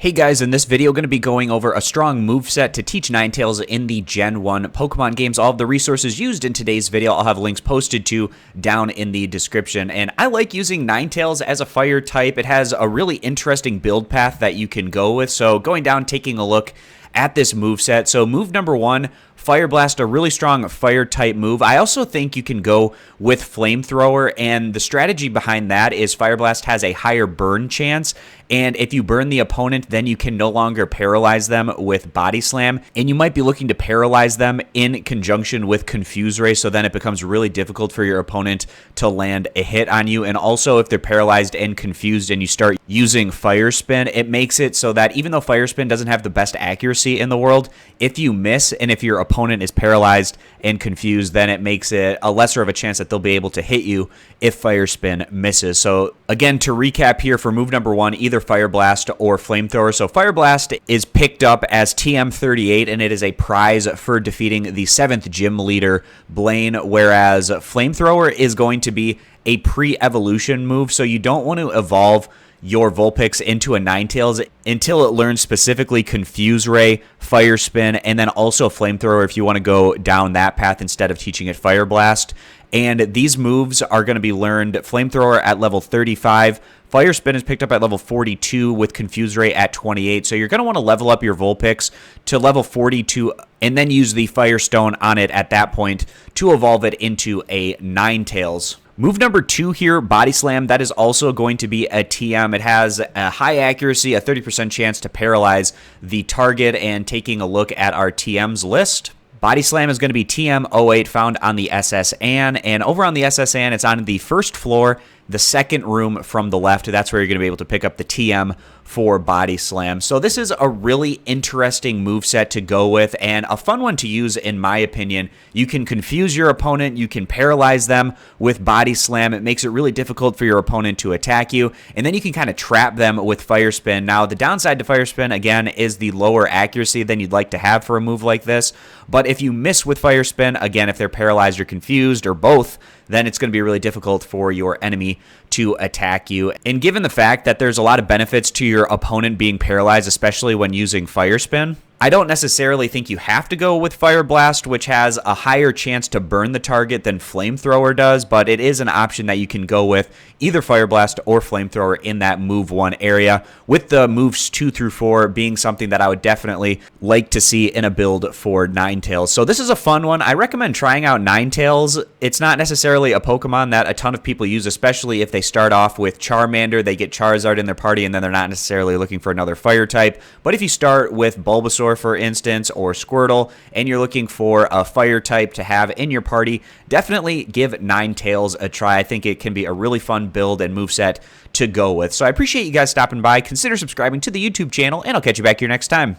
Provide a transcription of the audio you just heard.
Hey guys, in this video, I'm going to be going over a strong moveset to teach Ninetales in the Gen 1 Pokemon games. All of the resources used in today's video, I'll have links posted to down in the description. And I like using Ninetales as a fire type. It has a really interesting build path that you can go with. So going down, taking a look at this moveset. So move number 1, Fire Blast, a really strong fire type move. I also think you can go with Flamethrower, and the strategy behind that is Fire Blast has a higher burn chance, and if you burn the opponent, then you can no longer paralyze them with Body Slam, and you might be looking to paralyze them in conjunction with Confuse Ray, so then it becomes really difficult for your opponent to land a hit on you. And also, if they're paralyzed and confused and you start using Fire Spin, it makes it so that even though Fire Spin doesn't have the best accuracy in the world, if you miss and if your opponent is paralyzed and confused, then it makes it a lesser of a chance that they'll be able to hit you if Fire Spin misses. So again, to recap here for move number 1, either Fire Blast or Flamethrower. So Fire Blast is picked up as TM38, and it is a prize for defeating the 7th gym leader, Blaine, whereas Flamethrower is going to be a pre-evolution move, so you don't want to evolve your Vulpix into a Ninetales until it learns specifically Confuse Ray, Fire Spin, and then also Flamethrower if you want to go down that path instead of teaching it Fire Blast. And these moves are going to be learned Flamethrower at level 35. Fire Spin is picked up at level 42 with Confuse Ray at 28. So you're going to want to level up your Vulpix to level 42 and then use the Fire Stone on it at that point to evolve it into a Ninetales. Move number 2 here, Body Slam, that is also going to be a TM. It has a high accuracy, a 30% chance to paralyze the target. And taking a look at our TMs list, Body Slam is going to be TM08, found on the SS Anne. And over on the SS Anne, it's on the first floor, the second room from the left. That's where you're going to be able to pick up the TM for Body Slam. So this is a really interesting moveset to go with and a fun one to use in my opinion. You can confuse your opponent, you can paralyze them with Body Slam. It makes it really difficult for your opponent to attack you, and then you can kind of trap them with Fire Spin. Now the downside to Fire Spin again is the lower accuracy than you'd like to have for a move like this, but if you miss with Fire Spin, again if they're paralyzed or confused or both, then it's going to be really difficult for your enemy to attack you. And given the fact that there's a lot of benefits to your opponent being paralyzed, especially when using Fire Spin, I don't necessarily think you have to go with Fire Blast, which has a higher chance to burn the target than Flamethrower does, but it is an option that you can go with either Fire Blast or Flamethrower in that move 1 area, with the moves 2 through 4 being something that I would definitely like to see in a build for Ninetales. So this is a fun one. I recommend trying out Ninetales. It's not necessarily a Pokemon that a ton of people use, especially if they start off with Charmander, they get Charizard in their party, and then they're not necessarily looking for another fire type. But if you start with Bulbasaur, for instance, or Squirtle, and you're looking for a fire type to have in your party, definitely give Ninetales a try. I think it can be a really fun build and moveset to go with. So I appreciate you guys stopping by. Consider subscribing to the YouTube channel, and I'll catch you back here next time.